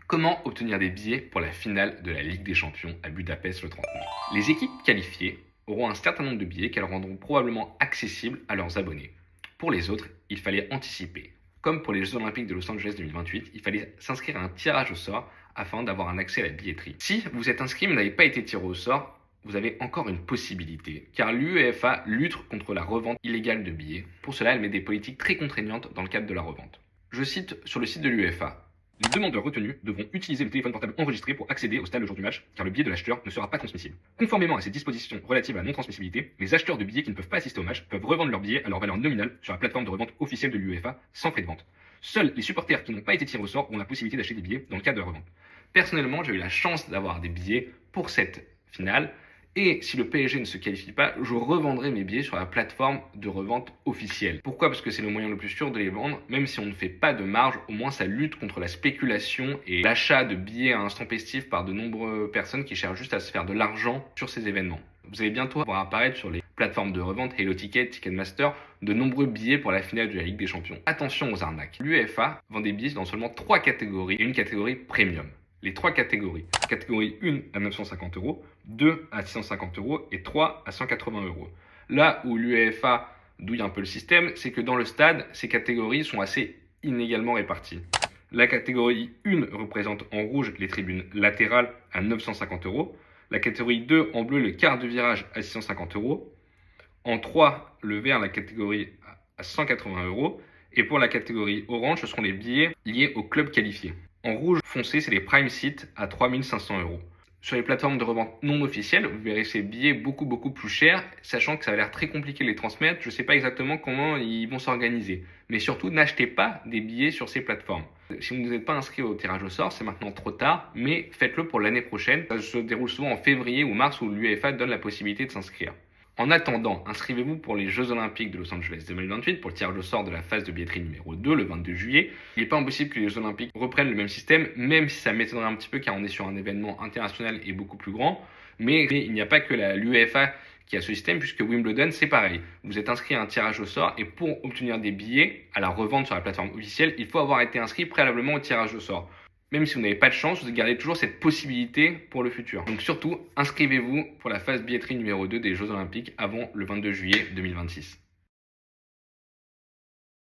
Comment obtenir des billets pour la finale de la Ligue des Champions à Budapest le 30 mai? Les équipes qualifiées auront un certain nombre de billets qu'elles rendront probablement accessibles à leurs abonnés. Pour les autres, il fallait anticiper. Comme pour les Jeux Olympiques de Los Angeles 2028, il fallait s'inscrire à un tirage au sort afin d'avoir un accès à la billetterie. Si vous êtes inscrit mais n'avez pas été tiré au sort, vous avez encore une possibilité, car l'UEFA lutte contre la revente illégale de billets. Pour cela, elle met des politiques très contraignantes dans le cadre de la revente. Je cite sur le site de l'UEFA. Les demandeurs retenus devront utiliser le téléphone portable enregistré pour accéder au stade le jour du match, car le billet de l'acheteur ne sera pas transmissible. Conformément à ces dispositions relatives à la non-transmissibilité, les acheteurs de billets qui ne peuvent pas assister au match peuvent revendre leurs billets à leur valeur nominale sur la plateforme de revente officielle de l'UEFA sans frais de vente. Seuls les supporters qui n'ont pas été tirés au sort ont la possibilité d'acheter des billets dans le cadre de la revente. Personnellement, j'ai eu la chance d'avoir des billets pour cette finale. Et si le PSG ne se qualifie pas, je revendrai mes billets sur la plateforme de revente officielle. Pourquoi? Parce que c'est le moyen le plus sûr de les vendre, même si on ne fait pas de marge, au moins ça lutte contre la spéculation et l'achat de billets à instant festif par de nombreuses personnes qui cherchent juste à se faire de l'argent sur ces événements. Vous allez bientôt voir apparaître sur les plateformes de revente Hello Ticket, Ticketmaster, de nombreux billets pour la finale de la Ligue des Champions. Attention aux arnaques. L'UEFA vend des billets dans seulement 3 catégories et une catégorie premium. Les 3 catégories. Catégorie 1 à 950 €, 2 à 650 € et 3 à 180 €. Là où l'UEFA douille un peu le système, c'est que dans le stade, ces catégories sont assez inégalement réparties. La catégorie 1 représente en rouge les tribunes latérales à 950 €. La catégorie 2 en bleu le quart de virage à 650 €. En 3, le vert, la catégorie à 180 €. Et pour la catégorie orange, ce seront les billets liés au club qualifié. En rouge foncé, c'est les prime seats à 3500 €. Sur les plateformes de revente non officielles, vous verrez ces billets beaucoup plus chers, sachant que ça a l'air très compliqué de les transmettre. Je ne sais pas exactement comment ils vont s'organiser. Mais surtout, n'achetez pas des billets sur ces plateformes. Si vous n'êtes pas inscrit au tirage au sort, c'est maintenant trop tard, mais faites-le pour l'année prochaine. Ça se déroule souvent en février ou mars où l'UEFA donne la possibilité de s'inscrire. En attendant, inscrivez-vous pour les Jeux Olympiques de Los Angeles 2028 pour le tirage au sort de la phase de billetterie numéro 2 le 22 juillet. Il n'est pas impossible que les Jeux Olympiques reprennent le même système, même si ça m'étonnerait un petit peu car on est sur un événement international et beaucoup plus grand. Mais il n'y a pas que l'UEFA qui a ce système puisque Wimbledon c'est pareil. Vous êtes inscrit à un tirage au sort et pour obtenir des billets à la revente sur la plateforme officielle, il faut avoir été inscrit préalablement au tirage au sort. Même si vous n'avez pas de chance, vous gardez toujours cette possibilité pour le futur. Donc surtout, inscrivez-vous pour la phase billetterie numéro 2 des Jeux Olympiques avant le 22 juillet 2026.